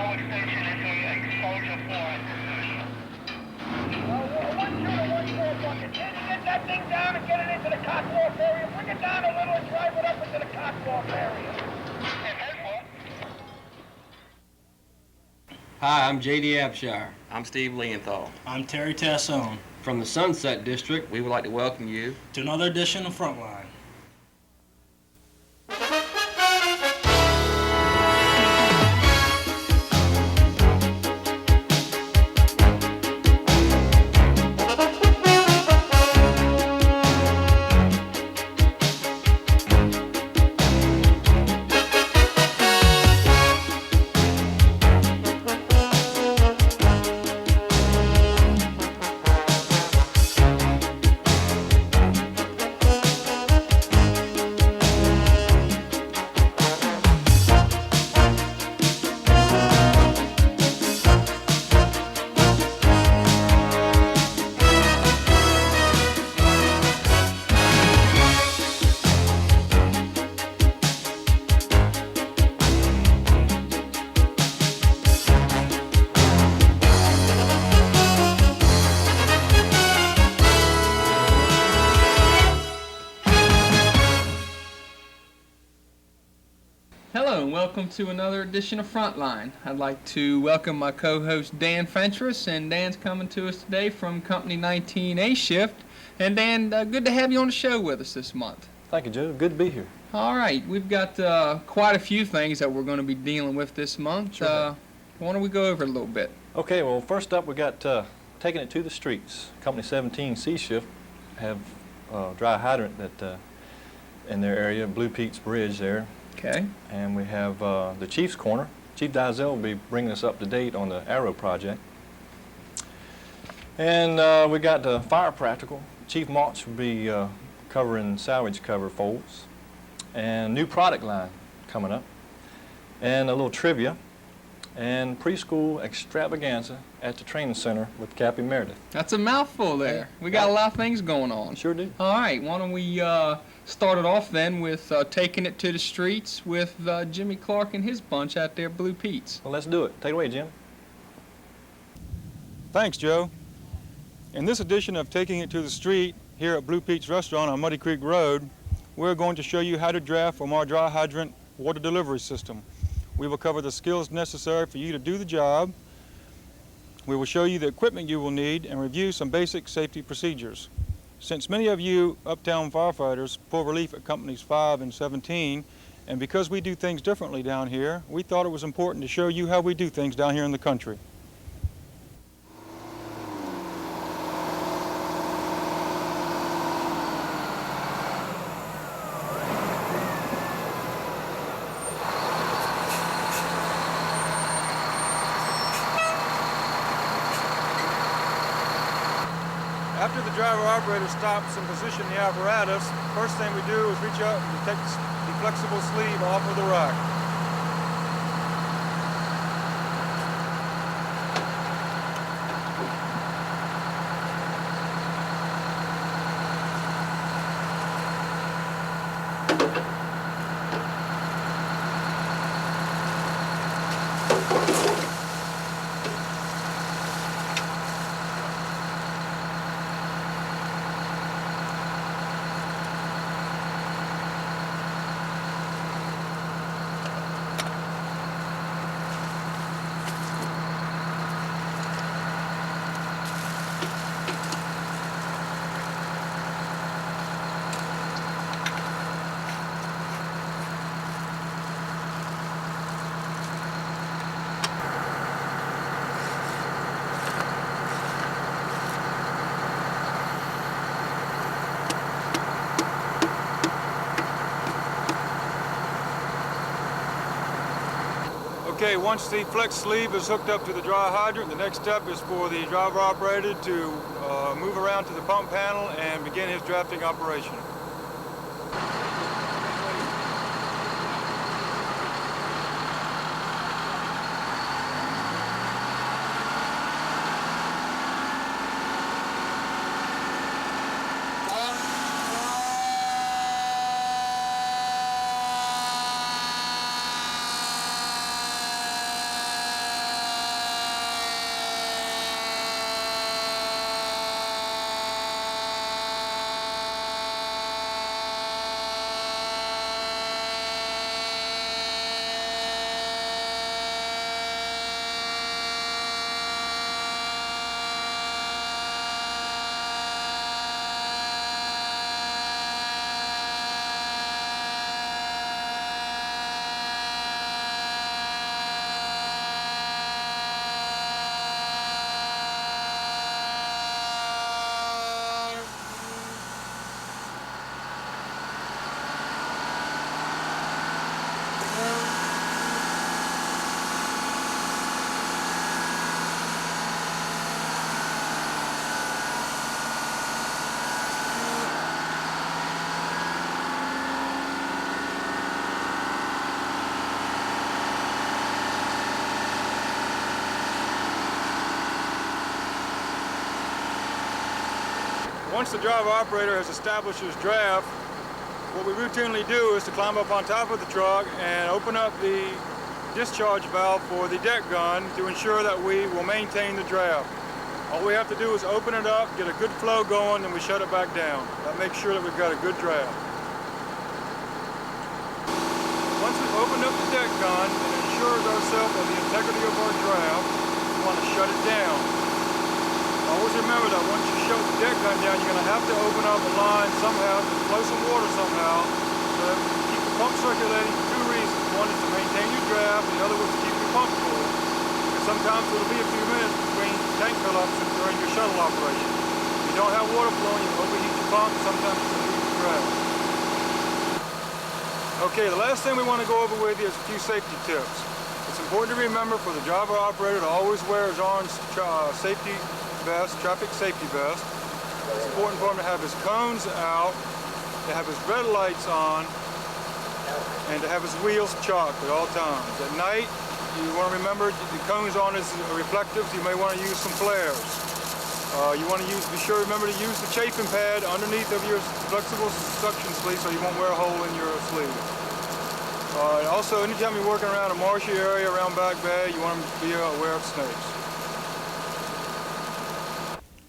no extension until exposure 4. 1-2 to 1-4 bucket. Can you get that thing down and get it into the cockloft area? Bring it down a little and drive it up into the cockloft area. Hi, I'm J.D. Abshire. I'm Steve Leonthal. I'm Terry Tassone. From the Sunset District, We would like to welcome you To another edition of Frontline. Hello and welcome to another edition of Frontline. I'd like to welcome my co-host Dan Fentress, and Dan's coming to us today from Company 19A Shift. And Dan, good to have you on the show with us this month. Thank you, Joe. Good to be here. All right, we've got quite a few things that we're going to be dealing with this month. Sure. Why don't we go over it a little bit? Okay, well, first up we got taking it to the streets. Company 17C Shift have dry hydrant that in their area, Blue Peaks Bridge there. Okay. And we have the Chief's Corner. Chief Dizell will be bringing us up to date on the Arrow project. And we got the Fire Practical. Chief March will be covering salvage cover folds. And new product line coming up. And a little trivia. And preschool extravaganza at the training center with Cappy Meredith. That's a mouthful there. We got a lot of things going on. Sure do. All right, why don't we start it off then with taking it to the streets with Jimmy Clark and his bunch out there, Blue Pete's. Well, let's do it. Take it away, Jim. Thanks, Joe. In this edition of Taking It to the Street here at Blue Pete's Restaurant on Muddy Creek Road, we're going to show you how to draft from our dry hydrant water delivery system. We will cover the skills necessary for you to do the job. We will show you the equipment you will need and review some basic safety procedures. Since many of you uptown firefighters pull relief at companies 5 and 17, and because we do things differently down here, we thought it was important to show you how we do things down here in the country. After the driver operator stops and positions the apparatus, first thing we do is reach out and take the flexible sleeve off of the rack. Okay, once the flex sleeve is hooked up to the dry hydrant, the next step is for the driver operator to move around to the pump panel and begin his drafting operation. Once the driver operator has established his draft, what we routinely do is to climb up on top of the truck and open up the discharge valve for the deck gun to ensure that we will maintain the draft. All we have to do is open it up, get a good flow going, and we shut it back down. That makes sure that we've got a good draft. Once we've opened up the deck gun and ensures ourselves of the integrity of our draft, we want to shut it down. Always remember that once you shut the deck gun down, you're going to have to open up a line somehow to flow some water somehow so that you keep the pump circulating for two reasons. One is to maintain your draft, and the other was to keep your pump full. Because sometimes it'll be a few minutes between tank fill-ups and during your shuttle operation. If you don't have water flowing, you overheat your pump, and sometimes you can lose your draft. Okay, the last thing we want to go over with you is a few safety tips. It's important to remember for the driver operator to always wear his orange safety vest, traffic safety vest. It's important for him to have his cones out, to have his red lights on, and to have his wheels chalked at all times. At night, you want to remember the cones on is reflective, so you may want to use some flares. You want to remember to use the chafing pad underneath of your flexible suction sleeve so you won't wear a hole in your sleeve. And also, anytime you're working around a marshy area around Back Bay, you want to be aware of snakes.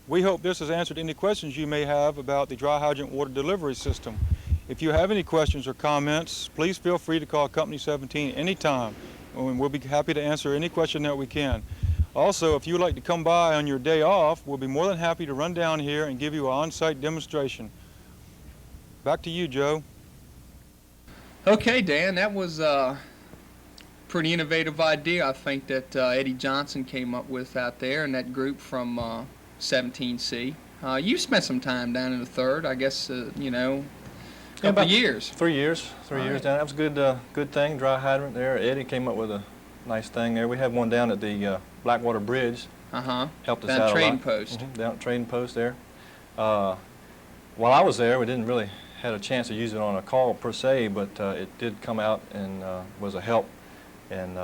We hope this has answered any questions you may have about the dry hydrant water delivery system. If you have any questions or comments, please feel free to call Company 17 anytime, and we'll be happy to answer any question that we can. Also, if you would like to come by on your day off, we'll be more than happy to run down here and give you an on-site demonstration. Back to you, Joe. Okay, Dan, that was a pretty innovative idea, I think, that Eddie Johnson came up with out there and that group from 17C. You spent some time down in the 3rd, I guess, you know, a couple of years. 3 years. 3 years down. That was a good thing, dry hydrant there. Eddie came up with a nice thing there. We had one down at the Blackwater Bridge. Helped us down out at Trading a lot. Post. Down at Trading Post there. While I was there, we didn't really had a chance to use it on a call per se, but it did come out and was a help in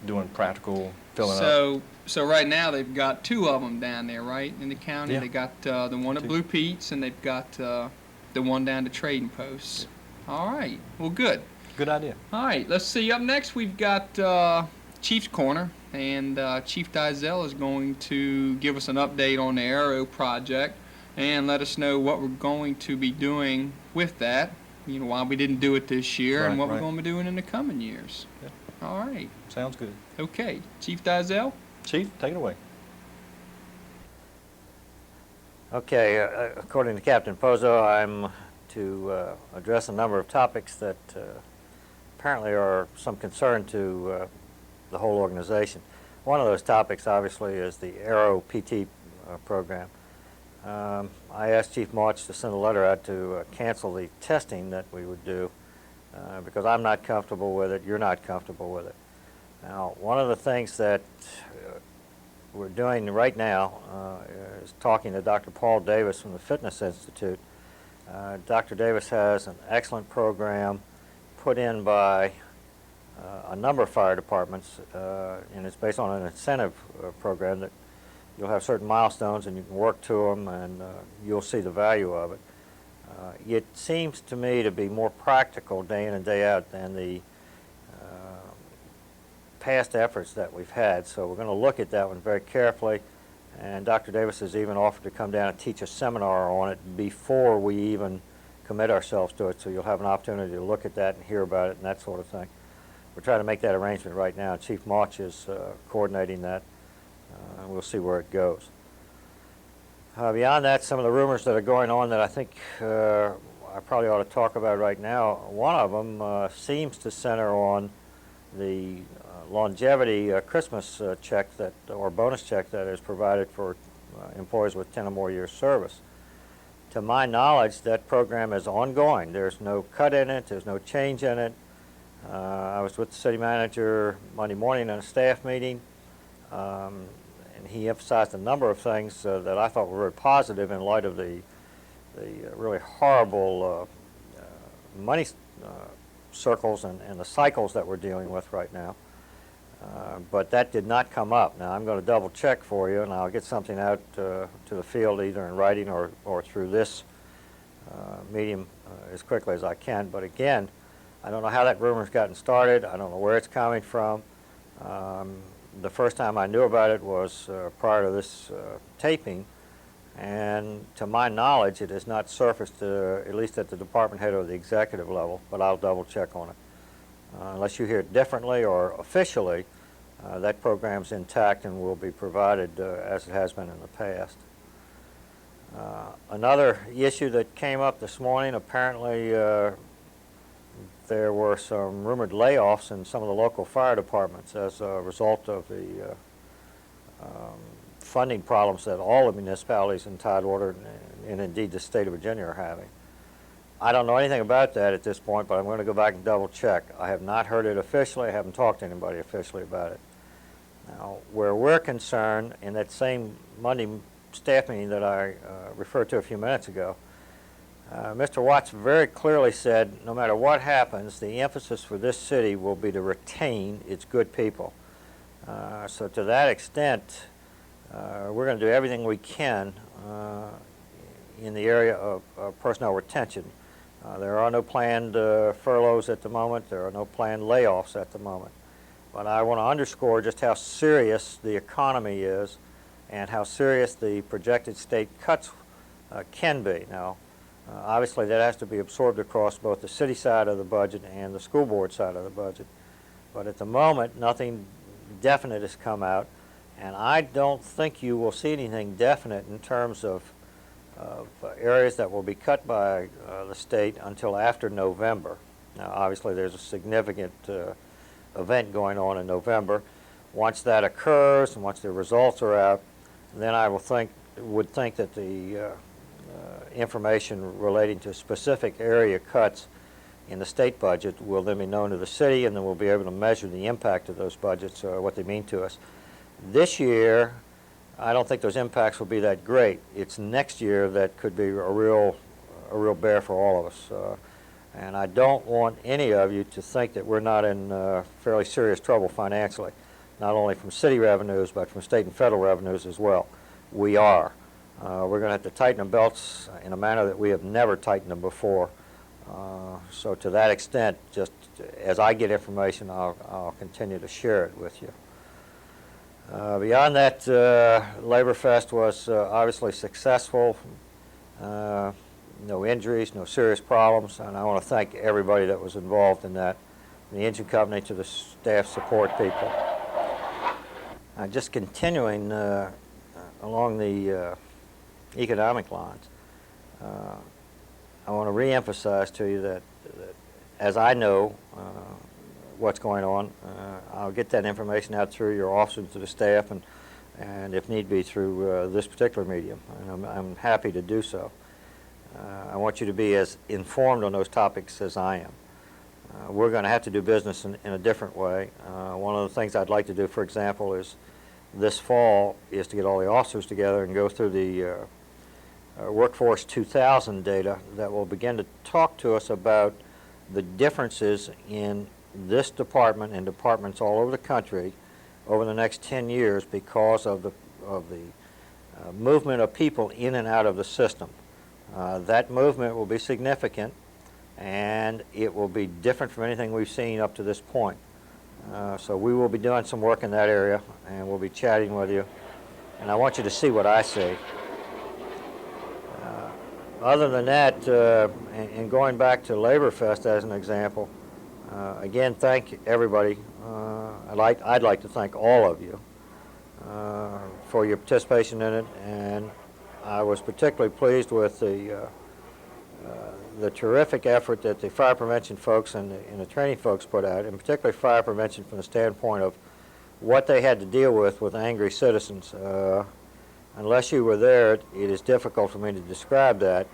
doing practical filling up. So right now they've got 2 of them down there, right, in the county. Yeah. They got the one at 2. Blue Pete's, and they've got the one down to Trading Posts. Yeah. All right. Well, good. Good idea. All right. Let's see. Up next, we've got Chief's Corner, and Chief Dizell is going to give us an update on the Aero project and let us know what we're going to be doing with that. You know, why we didn't do it this year and what we're going to be doing in the coming years. Yeah. All right. Sounds good. Okay. Chief Dizell. Chief, take it away. Okay, according to Captain Pozo, I'm to address a number of topics that apparently are some concern to the whole organization. One of those topics, obviously, is the Aero PT program. I asked Chief March to send a letter out to cancel the testing that we would do because I'm not comfortable with it, you're not comfortable with it. Now, one of the things that we're doing right now is talking to Dr. Paul Davis from the Fitness Institute. Dr. Davis has an excellent program put in by a number of fire departments, and it's based on an incentive program that you'll have certain milestones and you can work to them, and you'll see the value of it. It seems to me to be more practical day in and day out than the past efforts that we've had, so we're going to look at that one very carefully, and Dr. Davis has even offered to come down and teach a seminar on it before we even commit ourselves to it, so you'll have an opportunity to look at that and hear about it and that sort of thing. We're trying to make that arrangement right now. Chief March is coordinating that, and we'll see where it goes. Beyond that, some of the rumors that are going on that I think I probably ought to talk about right now, one of them seems to center on the longevity Christmas check that, or bonus check that is provided for employees with 10 or more years service. To my knowledge, that program is ongoing. There's no cut in it, there's no change in it. I was with the city manager Monday morning in a staff meeting, and he emphasized a number of things that I thought were very positive in light of the really horrible money circles and the cycles that we're dealing with right now. But that did not come up. Now I'm going to double check for you, and I'll get something out to the field either in writing or through this medium as quickly as I can. But again, I don't know how that rumor's gotten started. I don't know where it's coming from. The first time I knew about it was prior to this taping, and to my knowledge it has not surfaced at least at the department head or the executive level, but I'll double check on it. Unless you hear it differently or officially, that program's intact and will be provided as it has been in the past. Another issue that came up this morning, apparently there were some rumored layoffs in some of the local fire departments as a result of the funding problems that all the municipalities in Tidewater and indeed the state of Virginia are having. I don't know anything about that at this point, but I'm going to go back and double check. I have not heard it officially. I haven't talked to anybody officially about it. Now, where we're concerned, in that same Monday staff meeting that I referred to a few minutes ago, Mr. Watts very clearly said no matter what happens, the emphasis for this city will be to retain its good people. So to that extent, we're going to do everything we can in the area of personnel retention. There are no planned furloughs at the moment. There are no planned layoffs at the moment. But I want to underscore just how serious the economy is and how serious the projected state cuts can be. Now, obviously that has to be absorbed across both the city side of the budget and the school board side of the budget. But at the moment, nothing definite has come out, and I don't think you will see anything definite in terms of areas that will be cut by the state until after November. Now, obviously there's a significant event going on in November. Once that occurs and once the results are out, then I would think that the information relating to specific area cuts in the state budget will then be known to the city, and then we'll be able to measure the impact of those budgets, what they mean to us. This year, I don't think those impacts will be that great. It's next year that could be a real bear for all of us. And I don't want any of you to think that we're not in fairly serious trouble financially, not only from city revenues, but from state and federal revenues as well. We are. We're going to have to tighten the belts in a manner that we have never tightened them before. So to that extent, just as I get information, I'll continue to share it with you. Beyond that, Labor Fest was obviously successful. No injuries, no serious problems, and I want to thank everybody that was involved in that, from the engine company to the staff support people. Just continuing along the economic lines, I want to re-emphasize to you that as I know what's going on, I'll get that information out through your officers to the staff, and if need be through this particular medium, and I'm happy to do so. I want you to be as informed on those topics as I am. We're going to have to do business in a different way. One of the things I'd like to do, for example, is this fall is to get all the officers together and go through the Workforce 2000 data that will begin to talk to us about the differences in this department and departments all over the country over the next 10 years because of the movement of people in and out of the system. That movement will be significant, and it will be different from anything we've seen up to this point. So we will be doing some work in that area, and we'll be chatting with you, and I want you to see what I see. Other than that, and going back to Labor Fest as an example, again, thank everybody. I'd like to thank all of you for your participation in it, and I was particularly pleased with the terrific effort that the fire prevention folks and the training folks put out, and particularly fire prevention from the standpoint of what they had to deal with angry citizens. Unless you were there, it is difficult for me to describe that,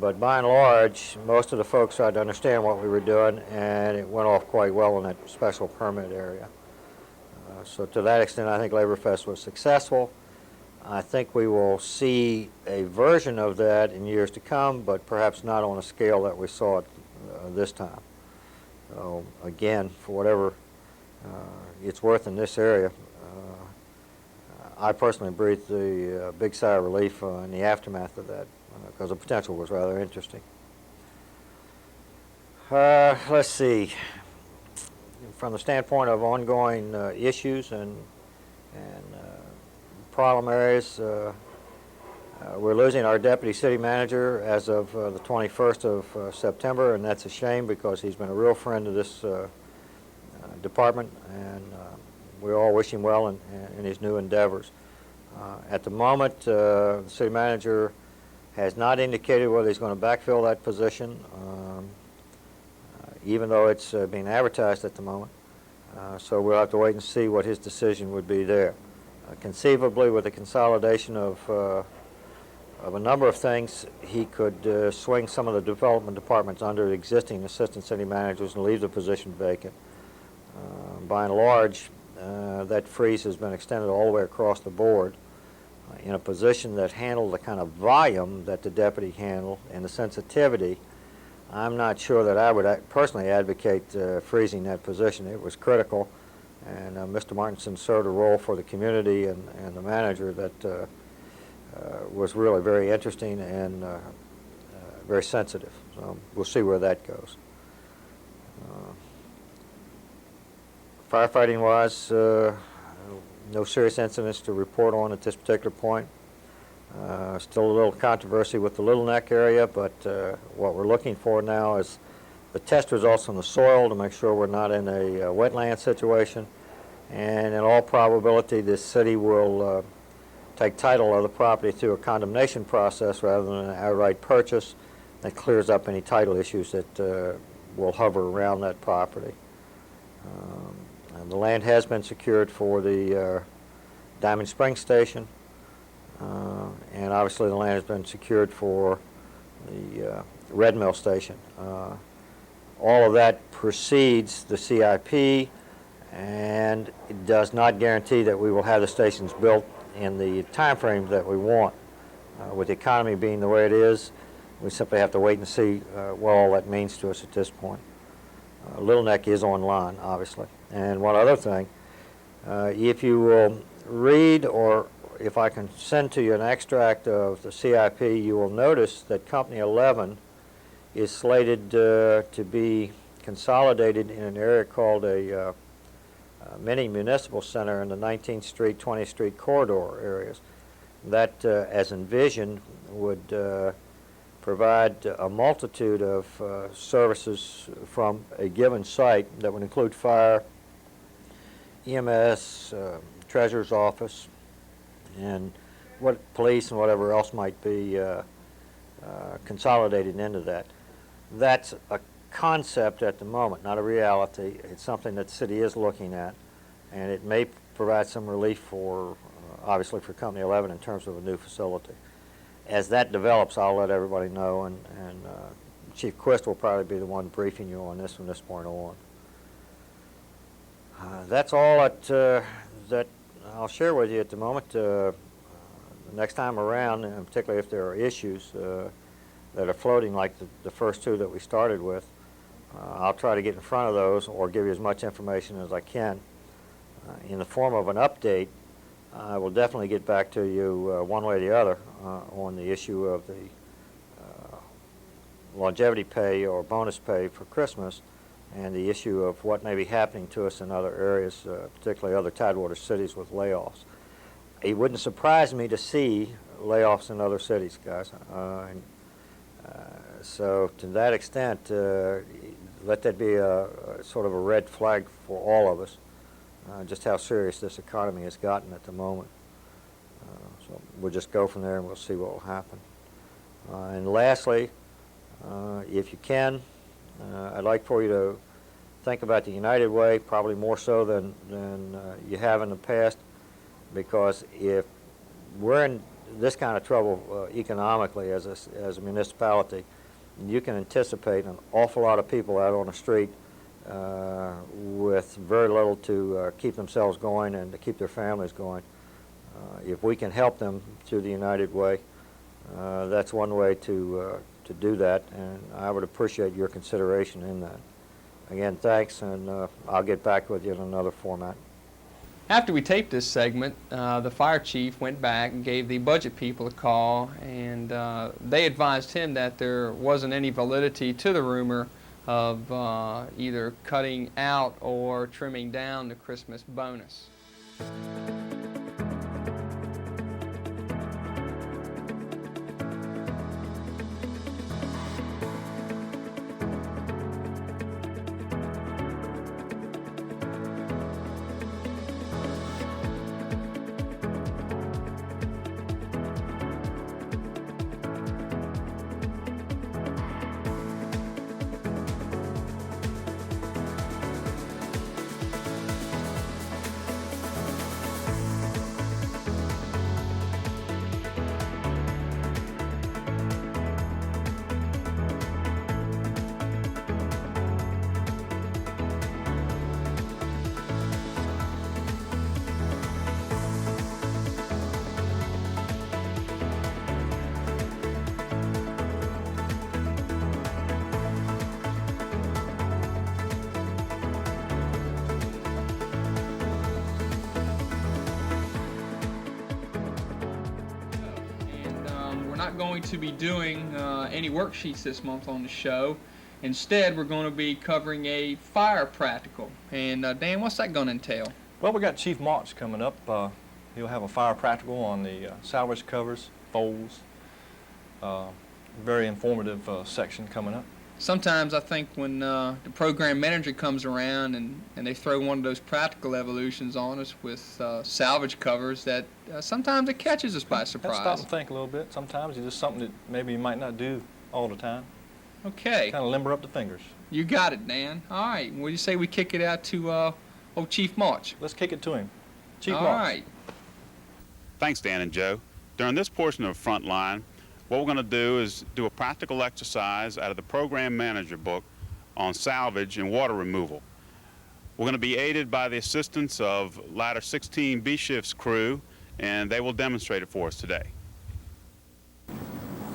but by and large, most of the folks tried to understand what we were doing, and it went off quite well in that special permit area. So to that extent, I think Labor Fest was successful. I think we will see a version of that in years to come, but perhaps not on a scale that we saw it this time. So again, for whatever it's worth in this area. I personally breathed a big sigh of relief in the aftermath of that because the potential was rather interesting. Let's see. From the standpoint of ongoing issues and problem areas, we're losing our deputy city manager as of the 21st of September, and that's a shame because he's been a real friend of this department, and we all wish him well in his new endeavors. At the moment, the city manager has not indicated whether he's going to backfill that position, even though it's being advertised at the moment. So we'll have to wait and see what his decision would be there. Conceivably, with the consolidation of a number of things, he could swing some of the development departments under existing assistant city managers and leave the position vacant. By and large, that freeze has been extended all the way across the board in a position that handled the kind of volume that the deputy handled and the sensitivity. I'm not sure that I would personally advocate freezing that position. It was critical, and Mr. Martinson served a role for the community and the manager that was really very interesting and very sensitive. So we'll see where that goes. Firefighting-wise, no serious incidents to report on at this particular point. Still a little controversy with the Little Neck area, but what we're looking for now is the test results on the soil to make sure we're not in a wetland situation. And in all probability, this city will take title of the property through a condemnation process rather than an outright purchase that clears up any title issues that will hover around that property. And the land has been secured for the Diamond Spring Station, and obviously the land has been secured for the Red Mill Station. All of that precedes the CIP, and it does not guarantee that we will have the stations built in the time frame that we want. With the economy being the way it is, we simply have to wait and see what all that means to us at this point. Little Neck is online, obviously. And one other thing, if you will read, or if I can send to you an extract of the CIP, you will notice that Company 11 is slated to be consolidated in an area called a mini municipal center in the 19th Street, 20th Street corridor areas. That, as envisioned, would provide a multitude of services from a given site that would include fire, EMS, treasurer's office, and what police and whatever else might be consolidated into that. That's a concept at the moment, not a reality. It's something that the city is looking at, and it may provide some relief for, obviously, for Company 11 in terms of a new facility. As that develops, I'll let everybody know, and Chief Quist will probably be the one briefing you on this from this point on. That's all that I'll share with you at the moment. The next time around, and particularly if there are issues that are floating like the first two that we started with, I'll try to get in front of those or give you as much information as I can. In the form of an update, I will definitely get back to you one way or the other on the issue of the longevity pay or bonus pay for Christmas, and the issue of what may be happening to us in other areas, particularly other Tidewater cities with layoffs. It wouldn't surprise me to see layoffs in other cities, guys. So to that extent, let that be a sort of a red flag for all of us, just how serious this economy has gotten at the moment. So we'll just go from there and we'll see what will happen. And lastly, if you can, I'd like for you to think about the United Way, probably more so than you have in the past, because if we're in this kind of trouble economically as a municipality, you can anticipate an awful lot of people out on the street with very little to keep themselves going and to keep their families going. If we can help them through the United Way, that's one way to do that, and I would appreciate your consideration in that. Again, thanks, and I'll get back with you in another format. After we taped this segment, the fire chief went back and gave the budget people a call, and they advised him that there wasn't any validity to the rumor of either cutting out or trimming down the Christmas bonus. Not going to be doing any worksheets this month on the show. Instead, we're going to be covering a fire practical. And Dan, what's that going to entail? Well, we got Chief March coming up. He'll have a fire practical on the salvage covers, folds. Very informative section coming up. Sometimes I think when the program manager comes around and they throw one of those practical evolutions on us with salvage covers, that sometimes it catches us by surprise. Stop and think a little bit. Sometimes it's just something that maybe you might not do all the time. Okay. Kind of limber up the fingers. You got it, Dan. All right. What do you say we kick it out to old Chief March? Let's kick it to him. Chief March. All right. Thanks, Dan and Joe. During this portion of Frontline, what we're going to do is do a practical exercise out of the Program Manager book on salvage and water removal. We're going to be aided by the assistance of Ladder 16 B Shift's crew, and they will demonstrate it for us today.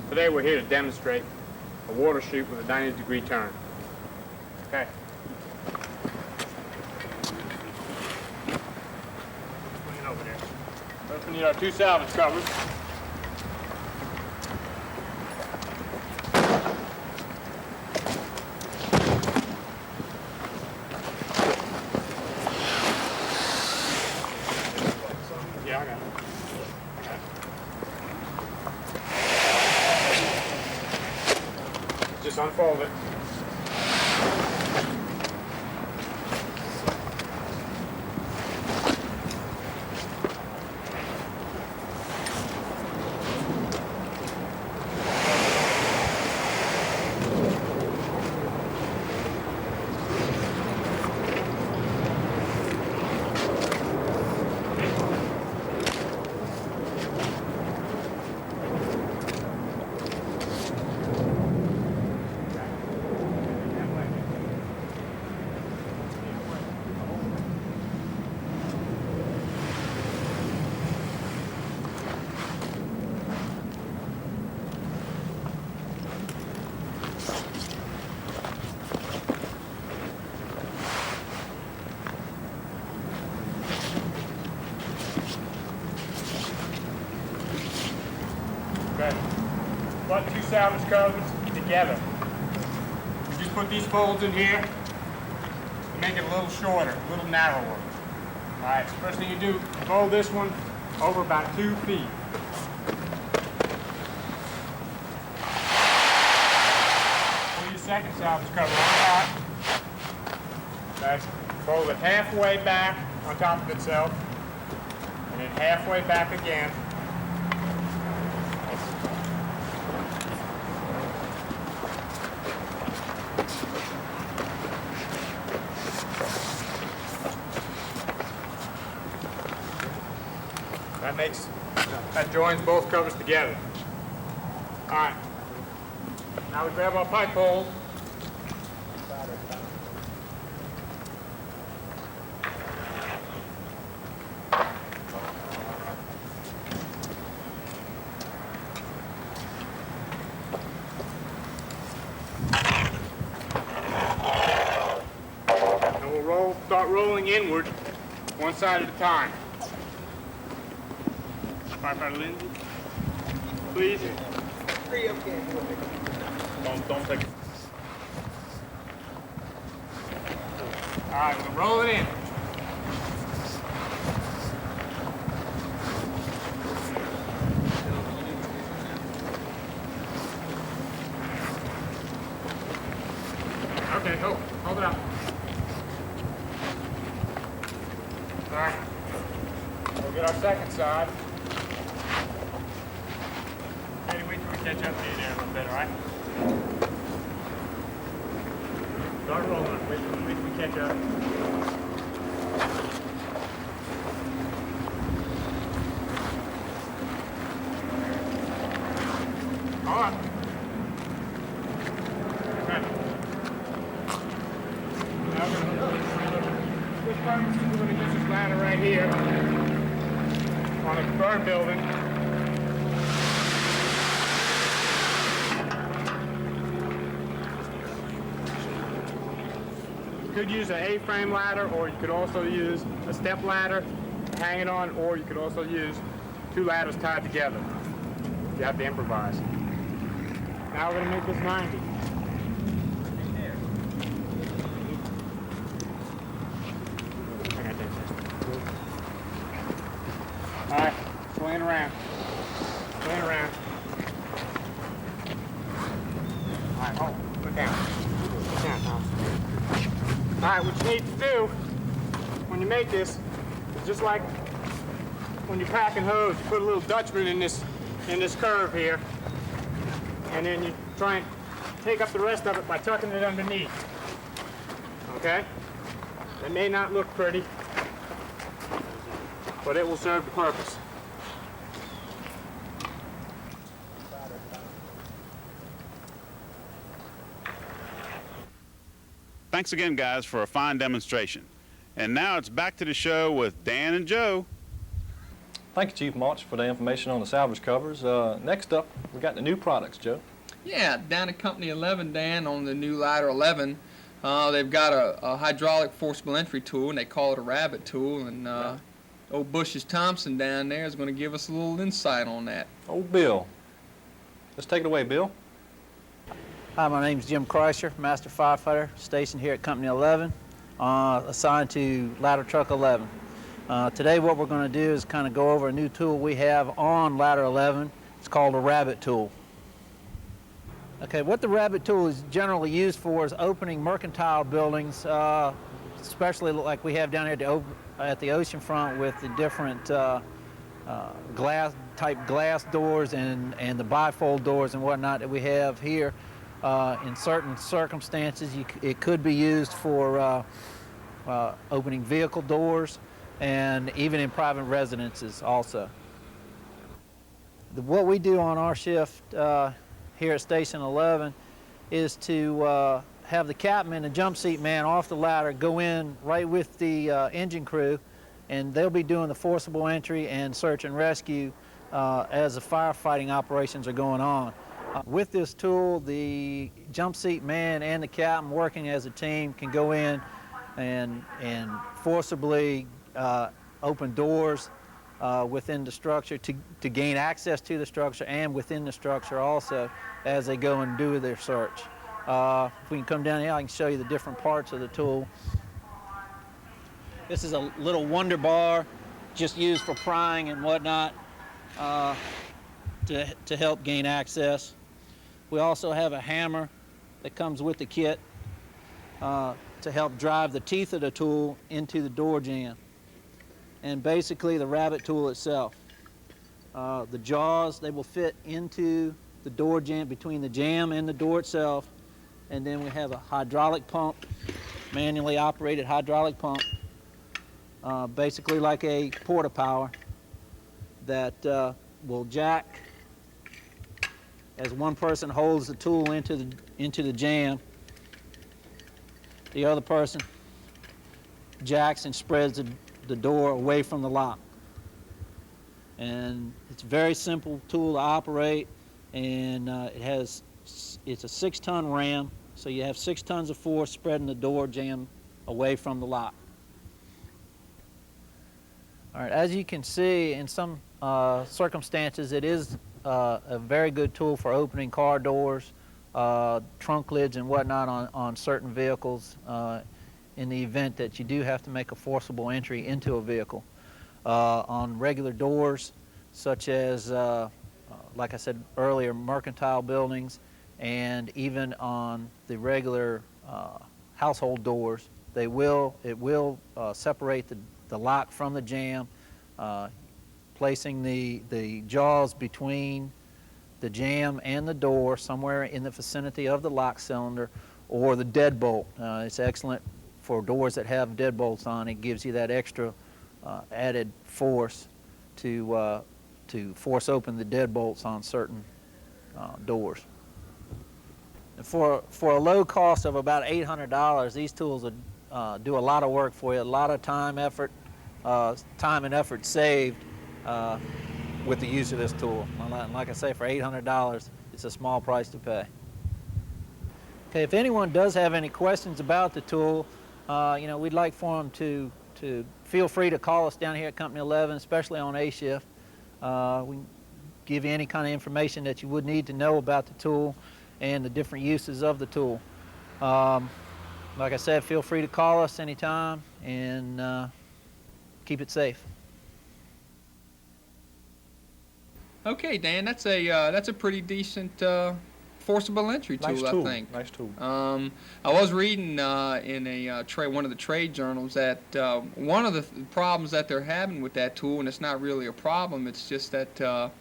Today we're here to demonstrate a water chute with a 90-degree turn. Okay. Bring it over there. First we need our two salvage covers. Yeah, I got it. Just unfold it. Okay. Put two salvage covers together. You just put these folds in here to make it a little shorter, a little narrower. All right, so first thing you do, fold this one over about 2 feet. Pull your second salvage cover on top. Okay. Fold it halfway back on top of itself, and then halfway back again. That joins both covers together. All right. Now we grab our pipe holes. forward, one side at a time. Firefighter Lindsay, please. Don't take it. All right, we'll roll it in. Okay, hold it up. All right, we'll get our second side. Maybe wait till we catch up to you there a little bit, all right? Start rolling, wait till we catch up. Hold on. Okay. Now we're going to get this ladder right here on a burn building. You could use an A-frame ladder, or you could also use a step ladder to hang it on, or you could also use two ladders tied together. You have to improvise. Now we're going to make this 90. All right, swing around. Swing around. All right, hold. Put down. Put down, Tom. All right, what you need to do when you make this is just like when you're packing hose, you put a little Dutchman in this curve here, and then you try and take up the rest of it by tucking it underneath. Okay? It may not look pretty, but it will serve the purpose. Thanks again, guys, for a fine demonstration. And now it's back to the show with Dan and Joe. Thank you, Chief March, for the information on the salvage covers. Next up, we got the new products, Joe. Yeah, down at Company 11, Dan, on the new Ladder 11, they've got a hydraulic forcible entry tool, and they call it a rabbit tool. And old Bush's Thompson down there is going to give us a little insight on that. Old Bill. Let's take it away, Bill. Hi, my name's Jim Kreischer, Master Firefighter, stationed here at Company 11, assigned to Ladder Truck 11. Today what we're going to do is kind of go over a new tool we have on Ladder 11. It's called a rabbit tool. Okay, what the rabbit tool is generally used for is opening mercantile buildings, especially like we have down here at the ocean front with the different glass doors and the bifold doors and whatnot that we have here. In certain circumstances, it could be used for opening vehicle doors and even in private residences also. What we do on our shift here at Station 11 is to have the captain and the jump seat man off the ladder go in right with the engine crew, and they'll be doing the forcible entry and search and rescue as the firefighting operations are going on. With this tool, the jump seat man and the captain working as a team can go in and forcibly open doors within the structure to gain access to the structure and within the structure also as they go and do their search. If we can come down here, I can show you the different parts of the tool. This is a little wonder bar just used for prying and whatnot to help gain access. We also have a hammer that comes with the kit to help drive the teeth of the tool into the door jamb. And basically the rabbit tool itself. The jaws, they will fit into the door jamb, between the jamb and the door itself. And then we have a hydraulic pump, manually operated hydraulic pump, basically like a porta-power that will jack as one person holds the tool into the jamb. The other person jacks and spreads the door away from the lock. And it's a very simple tool to operate, and it's a 6-ton ram, so you have 6 tons of force spreading the door jamb away from the lock. All right, as you can see, in some circumstances, it is a very good tool for opening car doors, trunk lids and whatnot on certain vehicles in the event that you do have to make a forcible entry into a vehicle. On regular doors, such as, like I said earlier, mercantile buildings, and even on the regular household doors, it will separate the lock from the jamb, placing the jaws between the jamb and the door somewhere in the vicinity of the lock cylinder or the deadbolt. It's excellent for doors that have deadbolts on. It gives you that extra added force to force open the deadbolts on certain doors. For a low cost of about $800, these tools would do a lot of work for you, a lot of time and effort saved with the use of this tool. And like I say, for $800, it's a small price to pay. Okay, if anyone does have any questions about the tool, we'd like for them to feel free to call us down here at Company 11, especially on A shift. We can give you any kind of information that you would need to know about the tool and the different uses of the tool. Like I said, feel free to call us anytime and keep it safe. Okay, Dan, that's a pretty decent forcible entry tool, Nice tool. I think. Nice tool. I was reading in one of the trade journals that one of the problems that they're having with that tool, and it's not really a problem, it's just that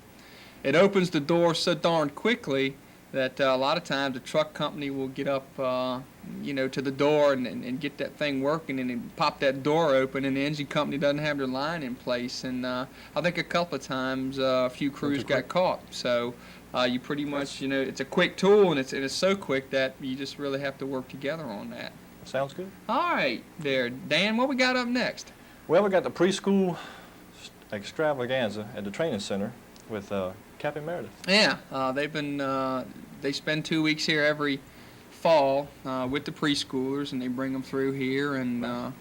it opens the door so darn quickly that a lot of times the truck company will get up, to the door and get that thing working and then pop that door open, and the engine company doesn't have their line in place. And I think a couple of times a few crews got caught. So you pretty much, it's a quick tool, and it's so quick that you just really have to work together on that. Sounds good. All right, there, Dan. What we got up next? Well, we got the preschool extravaganza at the training center with Cappy Meredith. Yeah, they spend 2 weeks here every fall with the preschoolers, and they bring them through here, and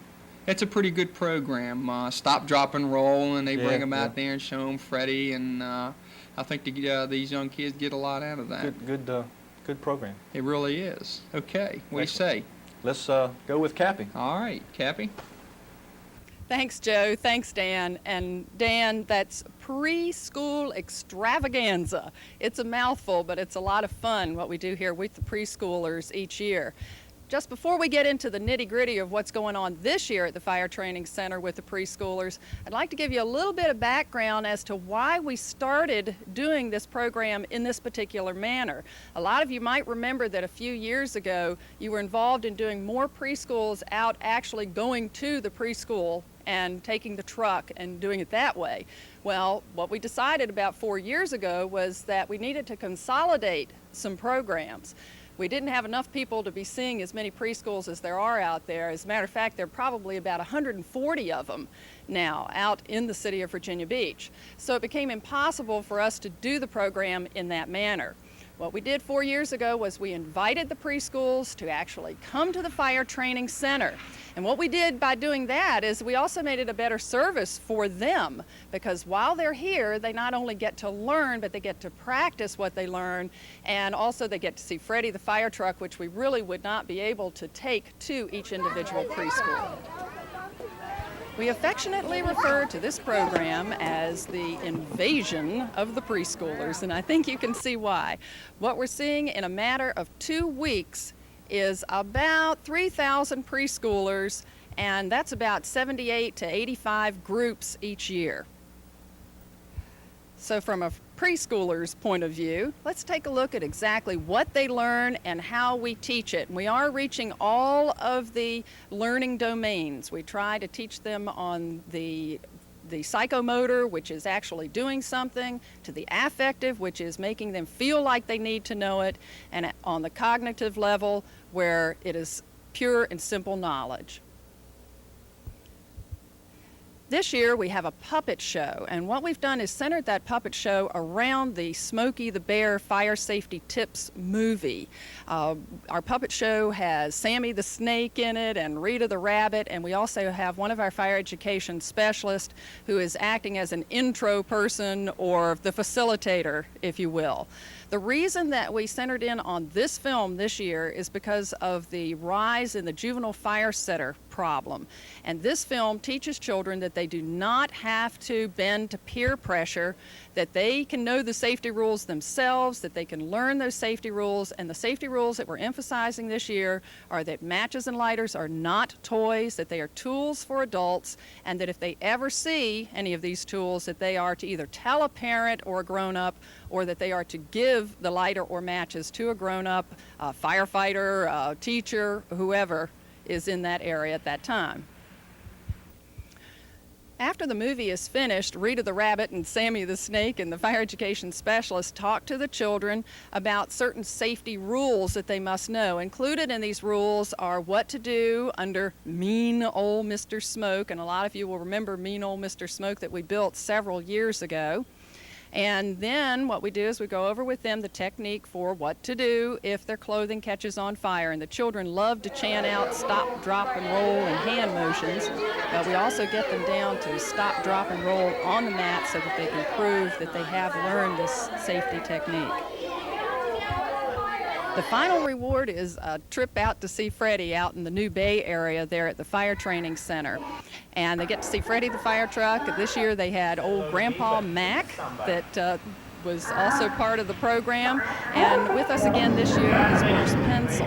it's a pretty good program. Stop, drop, and roll, and they bring them out there and show them Freddie, and I think these young kids get a lot out of that. Good program. It really is. Okay, what do you say? Let's go with Cappy. All right, Cappy. Thanks, Joe. Thanks, Dan. And Dan, that's preschool extravaganza. It's a mouthful, but it's a lot of fun what we do here with the preschoolers each year. Just before we get into the nitty-gritty of what's going on this year at the Fire Training Center with the preschoolers, I'd like to give you a little bit of background as to why we started doing this program in this particular manner. A lot of you might remember that a few years ago you were involved in doing more preschools out actually going to the preschool and taking the truck and doing it that way. Well, what we decided about 4 years ago was that we needed to consolidate some programs. We didn't have enough people to be seeing as many preschools as there are out there. As a matter of fact, there are probably about 140 of them now out in the city of Virginia Beach. So it became impossible for us to do the program in that manner. What we did 4 years ago was we invited the preschools to actually come to the Fire Training Center. And what we did by doing that is we also made it a better service for them, because while they're here, they not only get to learn, but they get to practice what they learn, and also they get to see Freddie the fire truck, which we really would not be able to take to each individual preschool. We affectionately refer to this program as the invasion of the preschoolers, and I think you can see why. What we're seeing in a matter of 2 weeks is about 3,000 preschoolers, and that's about 78 to 85 groups each year. So from a preschooler's point of view, let's take a look at exactly what they learn and how we teach it. We are reaching all of the learning domains. We try to teach them on the psychomotor, which is actually doing something, to the affective, which is making them feel like they need to know it, and on the cognitive level, where it is pure and simple knowledge. This year we have a puppet show, and what we've done is centered that puppet show around the Smokey the Bear Fire Safety Tips movie. Our puppet show has Sammy the Snake in it and Rita the Rabbit, and we also have one of our fire education specialists who is acting as an intro person or the facilitator, if you will. The reason that we centered in on this film this year is because of the rise in the juvenile fire setter problem. And this film teaches children that they do not have to bend to peer pressure, that they can know the safety rules themselves, that they can learn those safety rules. And the safety rules that we're emphasizing this year are that matches and lighters are not toys, that they are tools for adults, and that if they ever see any of these tools, that they are to either tell a parent or a grown-up, or that they are to give the lighter or matches to a grown-up, a firefighter, a teacher, whoever is in that area at that time. After the movie is finished, Rita the Rabbit and Sammy the Snake and the fire education specialist talk to the children about certain safety rules that they must know. Included in these rules are what to do under mean old Mr. Smoke, and a lot of you will remember mean old Mr. Smoke that we built several years ago. And then what we do is we go over with them the technique for what to do if their clothing catches on fire. And the children love to chant out stop, drop, and roll and hand motions. But we also get them down to stop, drop, and roll on the mat so that they can prove that they have learned this safety technique. The final reward is a trip out to see Freddie out in the New Bay area there at the Fire Training Center. And they get to see Freddie the fire truck. This year they had old Grandpa Mac that was also part of the program. And with us again this year is Bruce Pencil.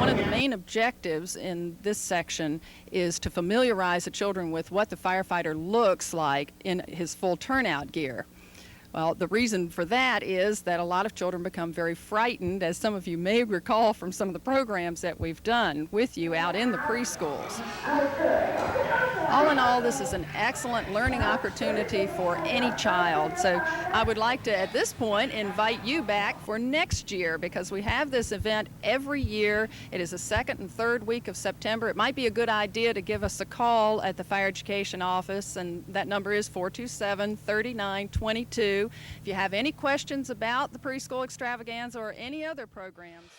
One of the main objectives in this section is to familiarize the children with what the firefighter looks like in his full turnout gear. Well, the reason for that is that a lot of children become very frightened, as some of you may recall from some of the programs that we've done with you out in the preschools. All in all, this is an excellent learning opportunity for any child. So I would like to, at this point, invite you back for next year, because we have this event every year. It is the second and third week of September. It might be a good idea to give us a call at the Fire Education Office, and that number is 427-3922. If you have any questions about the preschool extravaganza or any other programs.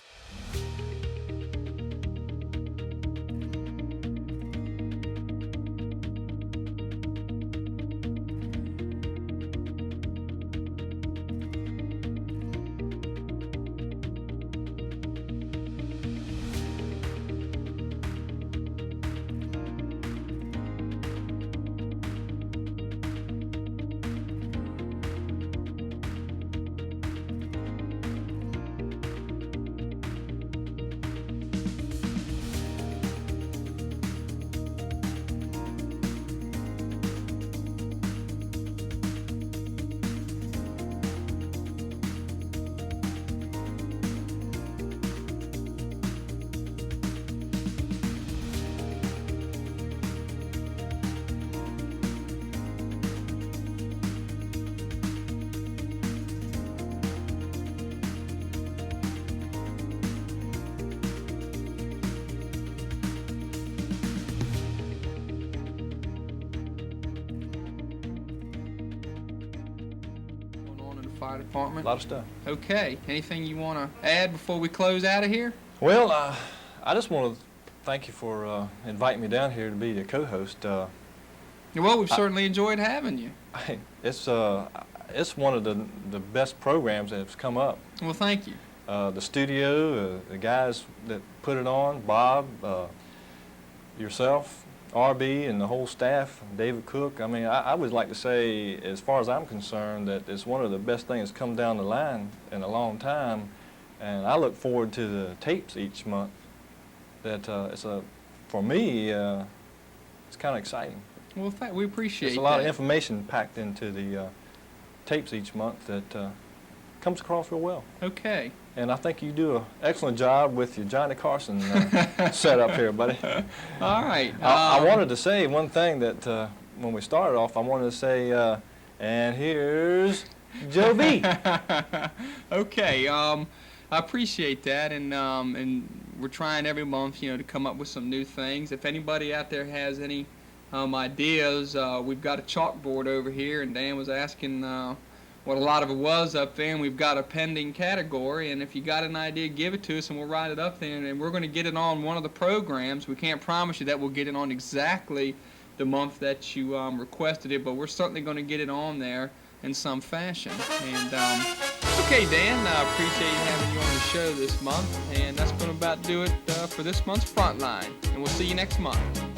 Fire department. A lot of stuff. Okay, anything you want to add before we close out of here? Well, I just want to thank you for inviting me down here to be the co-host. Well, we've certainly enjoyed having you. It's one of the best programs that has come up. Well, thank you. The studio, the guys that put it on, Bob, yourself, RB, and the whole staff, David Cook. I mean, I would like to say, as far as I'm concerned, that it's one of the best things that's come down the line in a long time. And I look forward to the tapes each month. That for me, it's kind of exciting. Well, we appreciate There's a lot of information packed into the tapes each month that comes across real well. Okay. And I think you do an excellent job with your Johnny Carson setup here, buddy. All right. I wanted to say one thing that when we started off, I wanted to say, and here's Joe B. Okay. I appreciate that, and we're trying every month, to come up with some new things. If anybody out there has any ideas. We've got a chalkboard over here, and Dan was asking what a lot of it was up there, and we've got a pending category, and if you got an idea, give it to us and we'll write it up there, and we're going to get it on one of the programs. We can't promise you that we'll get it on exactly the month that you requested it, but we're certainly going to get it on there in some fashion. And okay, Dan, I appreciate having you on the show this month, and that's going to about do it for this month's Frontline, and we'll see you next month.